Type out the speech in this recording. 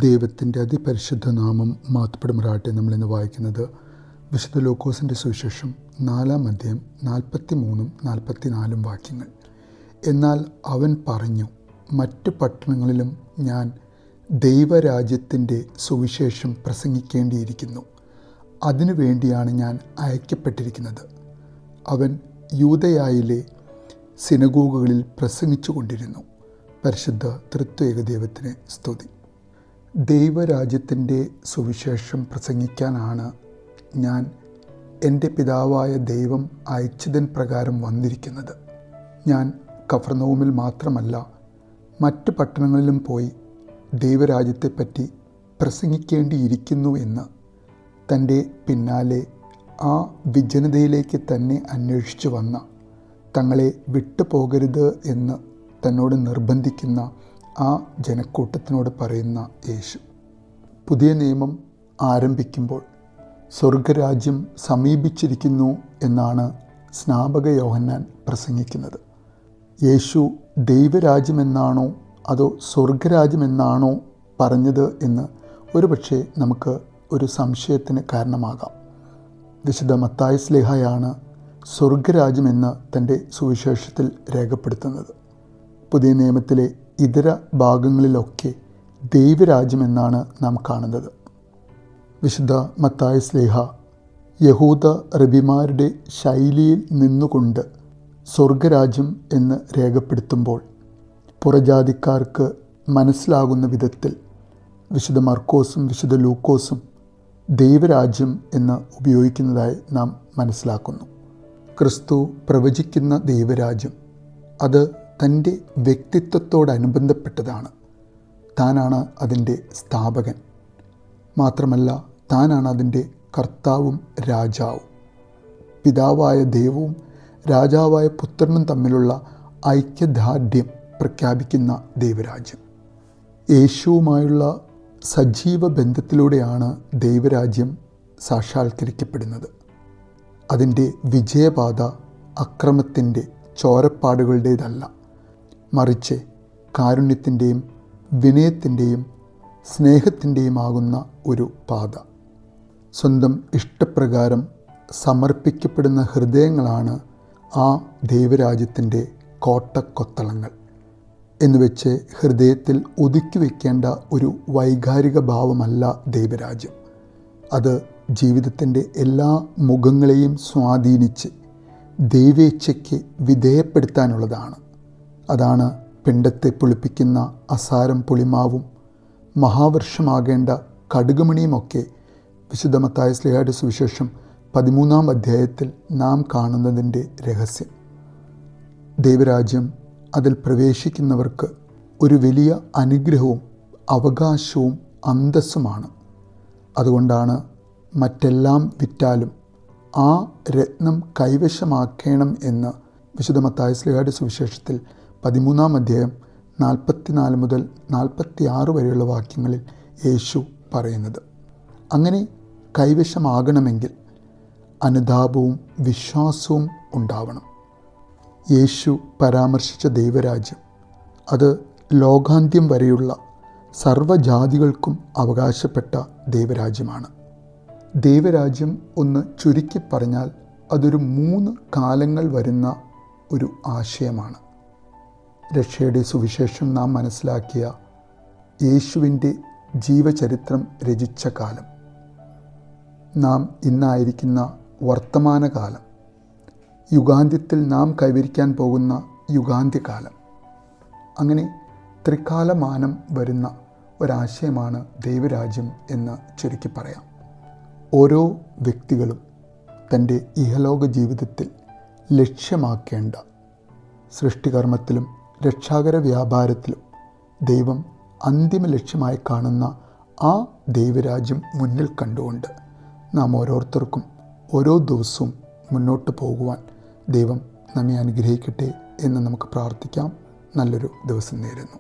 ദൈവത്തിൻ്റെ അതിപരിശുദ്ധ നാമം മഹത്വപ്പെടുമാറാകട്ടെ. നമ്മളിന്ന് വായിക്കുന്നത് വിശുദ്ധ ലൂക്കോസിൻ്റെ സുവിശേഷം 4-ാം അധ്യായം 43-44 വാക്യങ്ങൾ. എന്നാൽ അവൻ പറഞ്ഞു, മറ്റു പട്ടണങ്ങളിലും ഞാൻ ദൈവരാജ്യത്തിൻ്റെ സുവിശേഷം പ്രസംഗിക്കേണ്ടിയിരിക്കുന്നു. അതിനു വേണ്ടിയാണ് ഞാൻ അയക്കപ്പെട്ടിരിക്കുന്നത്. അവൻ യൂദയായിലെ സിനഗോഗുകളിൽ പ്രസംഗിച്ചു കൊണ്ടിരുന്നു. പരിശുദ്ധ തൃത്വൈക ദൈവത്തിന് സ്തുതി. ദൈവരാജ്യത്തിൻ്റെ സുവിശേഷം പ്രസംഗിക്കാനാണ് ഞാൻ എൻ്റെ പിതാവായ ദൈവം അയച്ചതിന് പ്രകാരം വന്നിരിക്കുന്നത്. ഞാൻ കഫർനഹൂമിൽ മാത്രമല്ല, മറ്റ് പട്ടണങ്ങളിലും പോയി ദൈവരാജ്യത്തെപ്പറ്റി പ്രസംഗിക്കേണ്ടിയിരിക്കുന്നു എന്ന് തൻ്റെ പിന്നാലെ ആ വിജനതയിലേക്ക് തന്നെ അന്വേഷിച്ചു വന്ന, തങ്ങളെ വിട്ടുപോകരുത് എന്ന് തന്നോട് നിർബന്ധിക്കുന്ന ആ ജനക്കൂട്ടത്തിനോട് പറയുന്ന യേശു. പുതിയ നിയമം ആരംഭിക്കുമ്പോൾ സ്വർഗരാജ്യം സമീപിച്ചിരിക്കുന്നു എന്നാണ് സ്നാപക യോഹന്നാൻ പ്രസംഗിക്കുന്നത്. യേശു ദൈവരാജ്യമെന്നാണോ അതോ സ്വർഗരാജ്യമെന്നാണോ പറഞ്ഞത് എന്ന് ഒരുപക്ഷെ നമുക്ക് ഒരു സംശയത്തിന് കാരണമാകാം. വിശുദ്ധ മത്തായി ശ്ലീഹായാണ് സ്വർഗരാജ്യമെന്ന് തൻ്റെ സുവിശേഷത്തിൽ രേഖപ്പെടുത്തുന്നത്. പുതിയ നിയമത്തിലെ ഇതര ഭാഗങ്ങളിലൊക്കെ ദൈവരാജ്യമെന്നാണ് നാം കാണുന്നത്. വിശുദ്ധ മത്തായി ശ്ലീഹ യഹൂദ റബിമാരുടെ ശൈലിയിൽ നിന്നുകൊണ്ട് സ്വർഗരാജ്യം എന്ന് രേഖപ്പെടുത്തുമ്പോൾ പുറജാതിക്കാർക്ക് മനസ്സിലാകുന്ന വിധത്തിൽ വിശുദ്ധ മർക്കോസും വിശുദ്ധ ലൂക്കോസും ദൈവരാജ്യം എന്ന് ഉപയോഗിക്കുന്നതായി നാം മനസ്സിലാക്കുന്നു. ക്രിസ്തു പ്രവചിക്കുന്ന ദൈവരാജ്യം അത് തൻ്റെ വ്യക്തിത്വത്തോടനുബന്ധപ്പെട്ടതാണ്. താനാണ് അതിൻ്റെ സ്ഥാപകൻ. മാത്രമല്ല, താനാണ് അതിൻ്റെ കർത്താവും രാജാവും. പിതാവായ ദൈവവും രാജാവായ പുത്രനും തമ്മിലുള്ള ഐക്യദാർഢ്യം പ്രഖ്യാപിക്കുന്ന ദൈവരാജ്യം. യേശുവുമായുള്ള സജീവ ബന്ധത്തിലൂടെയാണ് ദൈവരാജ്യം സാക്ഷാത്കരിക്കപ്പെടുന്നത്. അതിൻ്റെ വിജയപാത അക്രമത്തിൻ്റെ ചോരപ്പാടുകളുടേതല്ല, മറിച്ച് കാരുണ്യത്തിൻ്റെയും വിനയത്തിൻ്റെയും സ്നേഹത്തിൻ്റെയുമാകുന്ന ഒരു പാത. സ്വന്തം ഇഷ്ടപ്രകാരം സമർപ്പിക്കപ്പെടുന്ന ഹൃദയങ്ങളാണ് ആ ദൈവരാജ്യത്തിൻ്റെ കോട്ടക്കൊത്തളങ്ങൾ എന്നുവെച്ച് ഹൃദയത്തിൽ ഒതുക്കി വയ്ക്കേണ്ട ഒരു വൈകാരിക ഭാവമല്ല ദൈവരാജ്യം. അത് ജീവിതത്തിൻ്റെ എല്ലാ മുഖങ്ങളെയും സ്വാധീനിച്ച് ദൈവേച്ഛയ്ക്ക് വിധേയപ്പെടുത്താനുള്ളതാണ്. അതാണ് പിണ്ടത്തെ പുളിപ്പിക്കുന്ന അസാരം പുളിമാവും മഹാവർഷമാകേണ്ട കടുകുമണിയുമൊക്കെ വിശുദ്ധ മത്തായി ശ്ലീഹായുടെ സുവിശേഷം 13-ാം അധ്യായത്തിൽ നാം കാണുന്നതിൻ്റെ രഹസ്യം. ദൈവരാജ്യം അതിൽ പ്രവേശിക്കുന്നവർക്ക് ഒരു വലിയ അനുഗ്രഹവും അവകാശവും അന്തസ്സുമാണ്. അതുകൊണ്ടാണ് മറ്റെല്ലാം വിറ്റാലും ആ രത്നം കൈവശമാക്കണം എന്ന് വിശുദ്ധ മത്തായി ശ്ലീഹായുടെ സുവിശേഷത്തിൽ 13-ാം അധ്യായം 44 മുതൽ 46 വരെയുള്ള വാക്യങ്ങളിൽ യേശു പറയുന്നത്. അങ്ങനെ കൈവശമാകണമെങ്കിൽ അനുതാപവും വിശ്വാസവും ഉണ്ടാവണം. യേശു പരാമർശിച്ച ദൈവരാജ്യം അത് ലോകാന്ത്യം വരെയുള്ള സർവ്വജാതികൾക്കും അവകാശപ്പെട്ട ദൈവരാജ്യമാണ്. ദൈവരാജ്യം ഒന്ന് ചുരുക്കി പറഞ്ഞാൽ അതൊരു 3 കാലങ്ങൾ വരുന്ന ഒരു ആശയമാണ്. രക്ഷയുടെ സുവിശേഷം നാം മനസ്സിലാക്കിയ യേശുവിൻ്റെ ജീവചരിത്രം രചിച്ച കാലം, നാം ഇന്നായിരിക്കുന്ന വർത്തമാനകാലം, യുഗാന്ത്യത്തിൽ നാം കൈവരിക്കാൻ പോകുന്ന യുഗാന്ത്യകാലം, അങ്ങനെ ത്രികാലമാനം വരുന്ന ഒരാശയമാണ് ദൈവരാജ്യം എന്ന് ചുരുക്കി പറയാം. ഓരോ വ്യക്തികളും തൻ്റെ ഇഹലോക ജീവിതത്തിൽ ലക്ഷ്യമാക്കേണ്ട സൃഷ്ടികർമ്മത്തിലും രക്ഷാകര വ്യാപാരത്തിലും ദൈവം അന്തിമ ലക്ഷ്യമായി കാണുന്ന ആ ദൈവരാജ്യം മുന്നിൽ കണ്ടുകൊണ്ട് നാം ഓരോരുത്തർക്കും ഓരോ ദിവസവും മുന്നോട്ട് പോകുവാൻ ദൈവം നമ്മെ അനുഗ്രഹിക്കട്ടെ എന്ന് നമുക്ക് പ്രാർത്ഥിക്കാം. നല്ലൊരു ദിവസം നേരുന്നു.